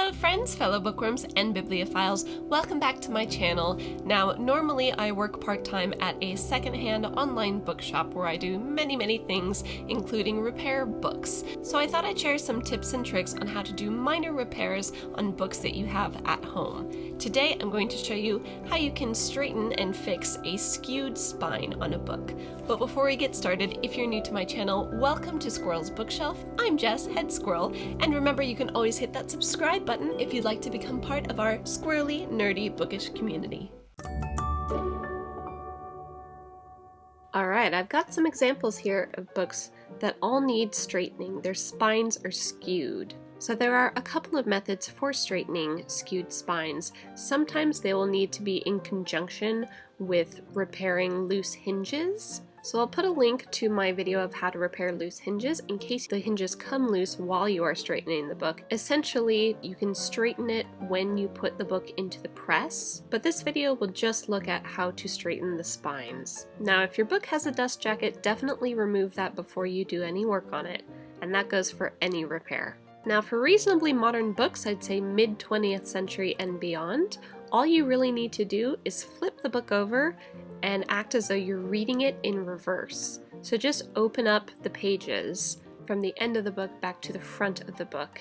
Hello friends, fellow bookworms, and bibliophiles. Welcome back to my channel. Now, normally I work part-time at a secondhand online bookshop where I do many things, including repair books. So I thought I'd share some tips and tricks on how to do minor repairs on books that you have at home. Today I'm going to show you how you can straighten and fix a skewed spine on a book. But before we get started, if you're new to my channel, welcome to Squirrel's Bookshelf. I'm Jess, Head Squirrel, and remember you can always hit that subscribe button if you'd like to become part of our squirrely, nerdy, bookish community. Alright, I've got some examples here of books that all need straightening. Their spines are skewed. So there are a couple of methods for straightening skewed spines. Sometimes they will need to be in conjunction with repairing loose hinges. So I'll put a link to my video of how to repair loose hinges in case the hinges come loose while you are straightening the book. Essentially, you can straighten it when you put the book into the press, but this video will just look at how to straighten the spines. Now, if your book has a dust jacket, definitely remove that before you do any work on it, and that goes for any repair. Now, for reasonably modern books, I'd say mid-20th century and beyond, all you really need to do is flip the book over and act as though you're reading it in reverse. So just open up the pages from the end of the book back to the front of the book.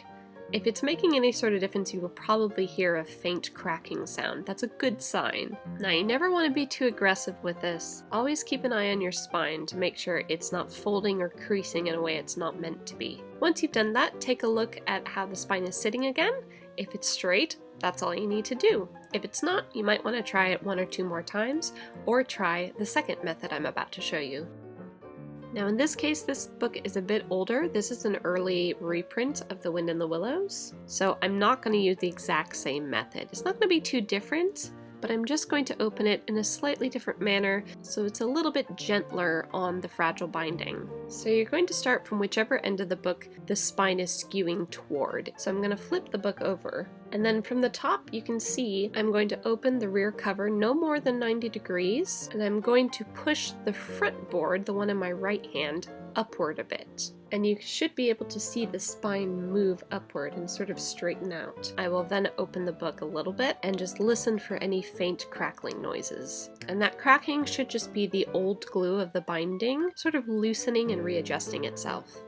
If it's making any sort of difference, you will probably hear a faint cracking sound. That's a good sign. Now, you never want to be too aggressive with this. Always keep an eye on your spine to make sure it's not folding or creasing in a way it's not meant to be. Once you've done that, take a look at how the spine is sitting again. If it's straight, that's all you need to do. If it's not, you might want to try it one or two more times, or try the second method I'm about to show you. Now in this case, this book is a bit older. This is an early reprint of The Wind in the Willows, so I'm not going to use the exact same method. It's not going to be too different, but I'm just going to open it in a slightly different manner so it's a little bit gentler on the fragile binding. So you're going to start from whichever end of the book the spine is skewing toward. So I'm going to flip the book over, and then from the top you can see I'm going to open the rear cover no more than 90 degrees, and I'm going to push the front board, the one in my right hand, upward a bit. And you should be able to see the spine move upward and sort of straighten out. I will then open the book a little bit and just listen for any faint crackling noises. And that cracking should just be the old glue of the binding sort of loosening and readjusting itself.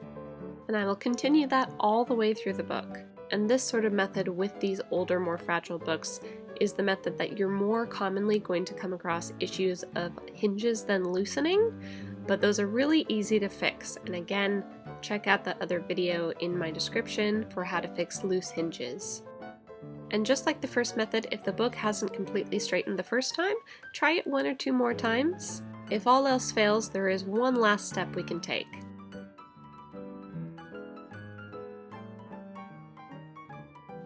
And I will continue that all the way through the book. And this sort of method with these older, more fragile books is the method that you're more commonly going to come across issues of hinges than loosening, but those are really easy to fix. And again, check out that other video in my description for how to fix loose hinges. And just like the first method, if the book hasn't completely straightened the first time, try it one or two more times. If all else fails, there is one last step we can take.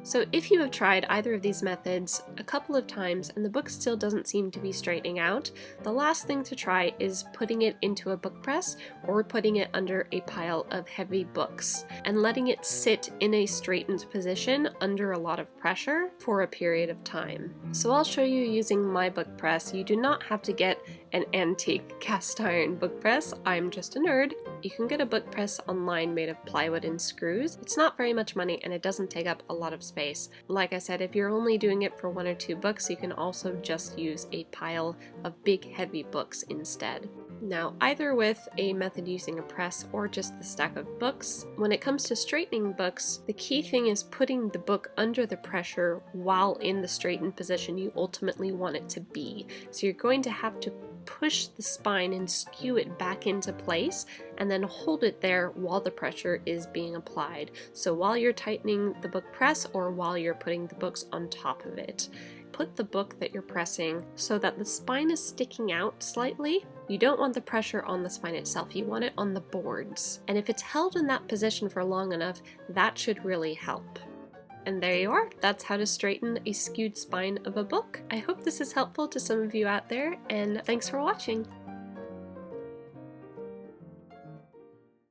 So if you have tried either of these methods a couple of times and the book still doesn't seem to be straightening out, the last thing to try is putting it into a book press or putting it under a pile of heavy books and letting it sit in a straightened position under a lot of pressure for a period of time. So I'll show you using my book press. You do not have to get an antique cast iron book press. I'm just a nerd. You can get a book press online made of plywood and screws. It's not very much money and it doesn't take up a lot of space. Like I said, if you're only doing it for one or two books, you can also just use a pile of big heavy books instead. Now, either with a method using a press or just the stack of books, when it comes to straightening books, the key thing is putting the book under the pressure while in the straightened position you ultimately want it to be. So you're going to have to push the spine and skew it back into place and then hold it there while the pressure is being applied. So while you're tightening the book press or while you're putting the books on top of it, put the book that you're pressing so that the spine is sticking out slightly. You don't want the pressure on the spine itself, you want it on the boards. And if it's held in that position for long enough, that should really help. And there you are. That's how to straighten a skewed spine of a book. I hope this is helpful to some of you out there, and thanks for watching.